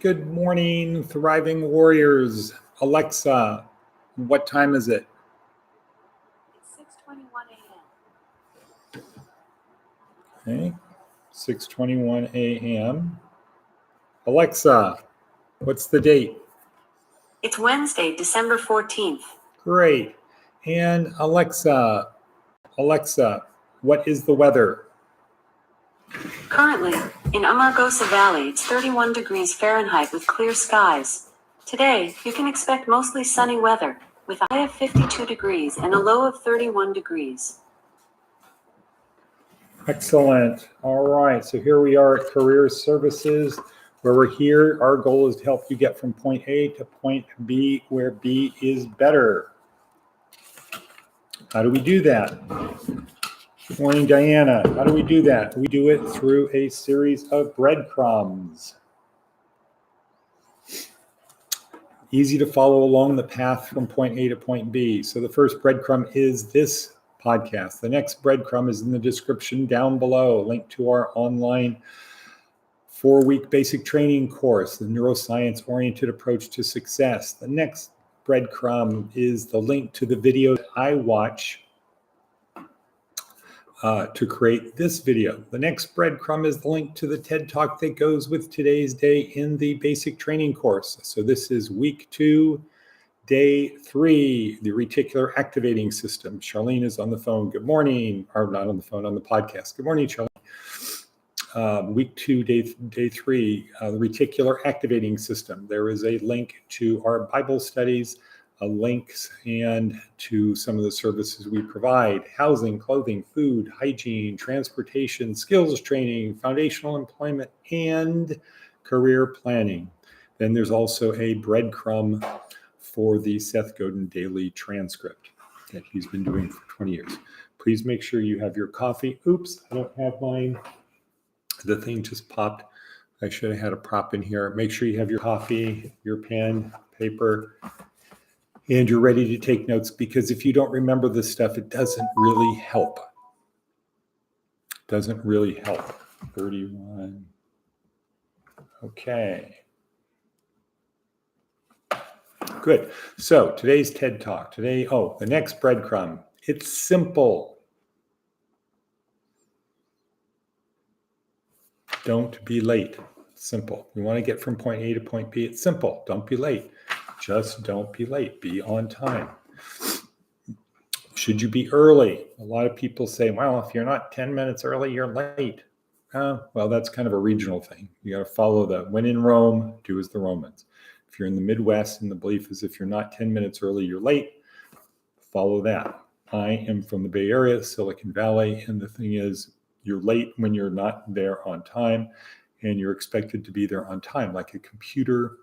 Good morning, thriving warriors. Alexa, what time is it? It's 6:21 a.m. Okay, 6:21 a.m. Alexa, what's the date? It's Wednesday, December 14th. Great. And Alexa, what is the weather? Currently, in Amargosa Valley, it's 31 degrees Fahrenheit with clear skies. Today, you can expect mostly sunny weather, with a high of 52 degrees and a low of 31 degrees. Excellent. All right, so here we are at Career Services, where we're here. Our goal is to help you get from point A to point B, where B is better. How do we do that? Good morning, Diana. How do we do that? We do it through a series of breadcrumbs. Easy to follow along the path from point A to point B. So the first breadcrumb is this podcast. The next breadcrumb is in the description down below, link to our online 4-week basic training course, the neuroscience-oriented approach to success. The next breadcrumb is the link to the video I watch to create this video. The next breadcrumb is the link to the TED Talk that goes with today's day in the basic training course. So this is week 2, day 3, the reticular activating system. Charlene is on the phone. Good morning, or not on the phone, on the podcast. Good morning, Charlene. Week 2, day 3, the reticular activating system. There is a link to our Bible studies, links and to some of the services we provide: housing, clothing, food, hygiene, transportation, skills training, foundational employment, and career planning. Then there's also a breadcrumb for the Seth Godin daily transcript that he's been doing for 20 years. Please make sure you have your coffee. Oops, I don't have mine. The thing just popped. I should have had a prop in here. Make sure you have your coffee, your pen, paper, and you're ready to take notes, because if you don't remember this stuff, it doesn't really help. Doesn't really help. 31. Okay. Good. So today's TED Talk. The next breadcrumb. It's simple. Don't be late. Simple. We want to get from point A to point B. It's simple. Don't be late. Just don't be late. Be on time. Should you be early? A lot of people say, well, if you're not 10 minutes early, you're late. Well, that's kind of a regional thing. You got to follow when in Rome, do as the Romans. If you're in the Midwest and the belief is if you're not 10 minutes early, you're late, follow that. I am from the Bay Area, Silicon Valley, and the thing is, you're late when you're not there on time, and you're expected to be there on time, like a computer.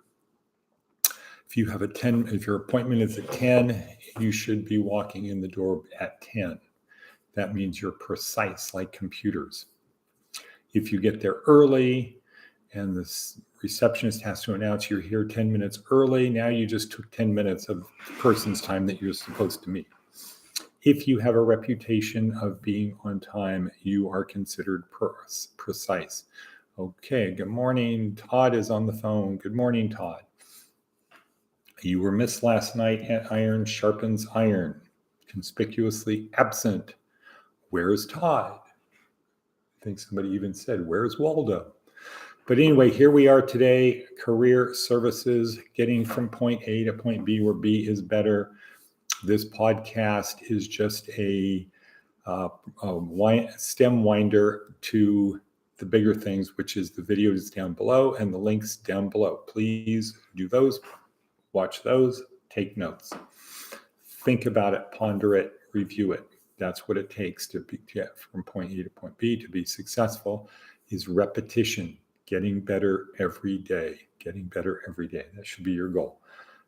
If your appointment is at 10, you should be walking in the door at 10. That means you're precise, like computers. If you get there early and the receptionist has to announce you're here 10 minutes early, now you just took 10 minutes of the person's time that you're supposed to meet. If you have a reputation of being on time, you are considered precise. Okay, good morning. Todd is on the phone. Good morning, Todd. You were missed last night, and iron sharpens iron. Conspicuously absent. Where's Todd? I think somebody even said, where's Waldo? But anyway, here we are today, Career Services, getting from point A to point B, where B is better. This podcast is just a stem winder to the bigger things, which is the videos down below and the links down below. Please do those, watch those, take notes. Think about it, ponder it, review it. That's what it takes to get from point A to point B. To be successful is repetition, getting better every day, getting better every day. That should be your goal,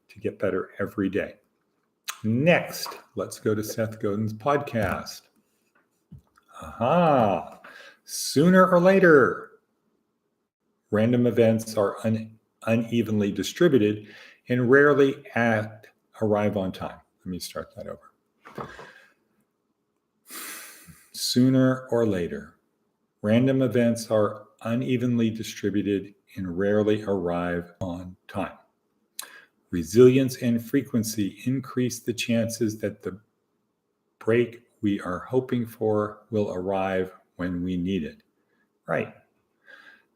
to get better every day. Next, let's go to Seth Godin's podcast. Sooner or later, random events are unevenly distributed and rarely arrive on time. Let me start that over. Sooner or later, random events are unevenly distributed and rarely arrive on time. Resilience and frequency increase the chances that the break we are hoping for will arrive when we need it. Right.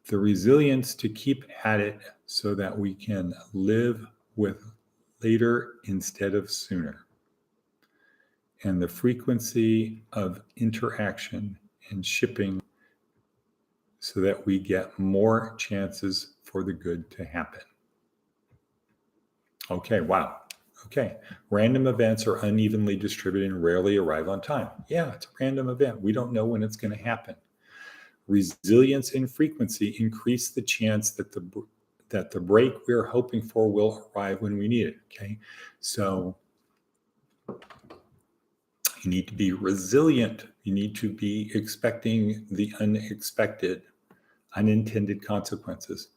The resilience to keep at it so that we can live with later instead of sooner. And the frequency of interaction and shipping so that we get more chances for the good to happen. Okay, wow. Okay, random events are unevenly distributed and rarely arrive on time. Yeah, it's a random event. We don't know when it's going to happen. Resilience and frequency increase the chance that the break we're hoping for will arrive when we need it. Okay, so you need to be resilient. You need to be expecting the unexpected, unintended consequences.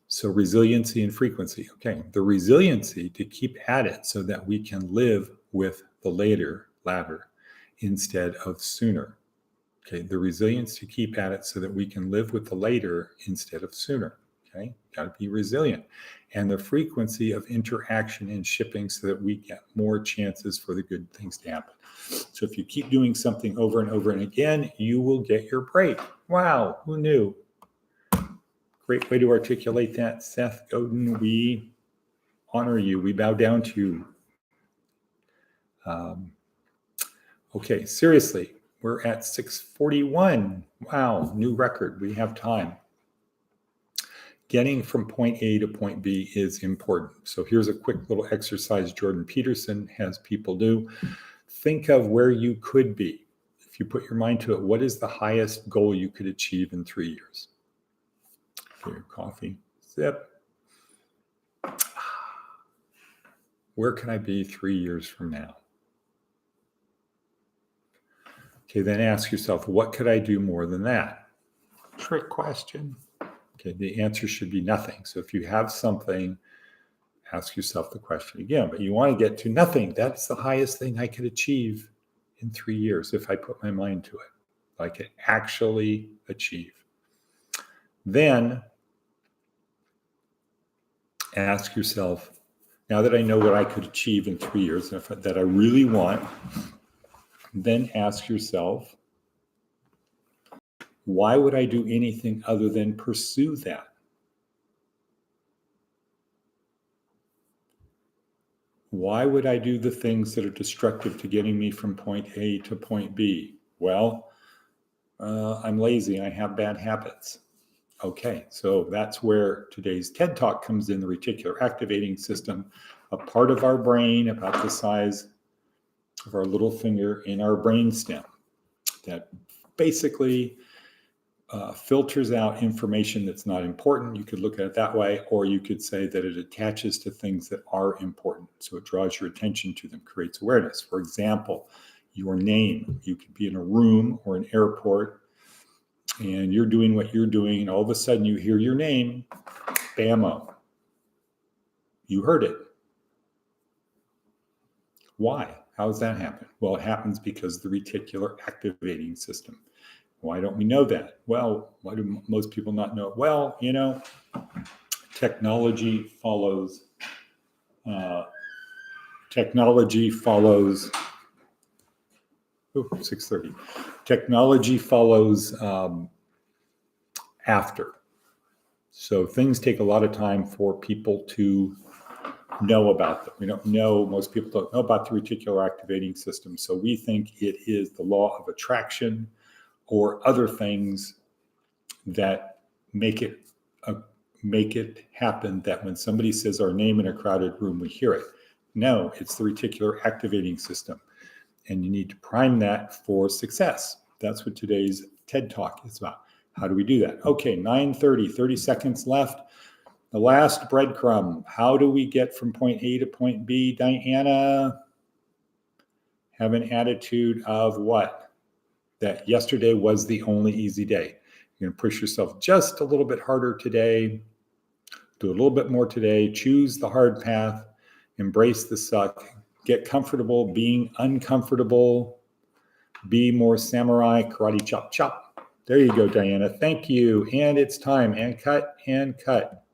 So resiliency and frequency. Okay, the resiliency to keep at it so that we can live with the latter, instead of sooner. Okay, the resilience to keep at it so that we can live with the later instead of sooner. Okay, got to be resilient. And the frequency of interaction and shipping so that we get more chances for the good things to happen. So if you keep doing something over and over and again, you will get your break. Wow, who knew? Great way to articulate that, Seth Godin. We honor you. We bow down to you. Okay, seriously, we're at 6:41. Wow, new record. We have time. Getting from point A to point B is important. So here's a quick little exercise Jordan Peterson has people do. Think of where you could be. If you put your mind to it, what is the highest goal you could achieve in 3 years? Okay, your coffee, sip. Where can I be 3 years from now? Okay, then ask yourself, what could I do more than that? Trick question. Okay, the answer should be nothing. So if you have something, ask yourself the question again, but you want to get to nothing. That's the highest thing I could achieve in 3 years if I put my mind to it. I could actually achieve. Then ask yourself, now that I know what I could achieve in 3 years that I really want, then ask yourself, why would I do anything other than pursue that? Why would I do the things that are destructive to getting me from point A to point B? Well, I'm lazy. I have bad habits. Okay, so that's where today's TED Talk comes in, the reticular activating system, a part of our brain about the size of our little finger in our brain stem that basically filters out information that's not important. You could look at it that way, or you could say that it attaches to things that are important. So it draws your attention to them, creates awareness. For example, your name. You could be in a room or an airport, and you're doing what you're doing, and all of a sudden you hear your name, bammo. You heard it. Why? How does that happen? Well, it happens because the reticular activating system. Why don't we know that? Well, why do most people not know it? Well, technology follows. Technology follows. 6:30. Technology follows after. So things take a lot of time for people to know about them. We don't know, most people don't know about the reticular activating system. So we think it is the law of attraction or other things that make it happen that when somebody says our name in a crowded room, we hear it. No, it's the reticular activating system. And you need to prime that for success. That's what today's TED Talk is about. How do we do that? Okay, 9:30, 30 seconds left. The last breadcrumb. How do we get from point A to point B? Diana, have an attitude of what? That yesterday was the only easy day. You're going to push yourself just a little bit harder today. Do a little bit more today. Choose the hard path. Embrace the suck. Get comfortable being uncomfortable. Be more samurai, karate chop chop. There you go, Diana. Thank you. And it's time. And cut, and cut.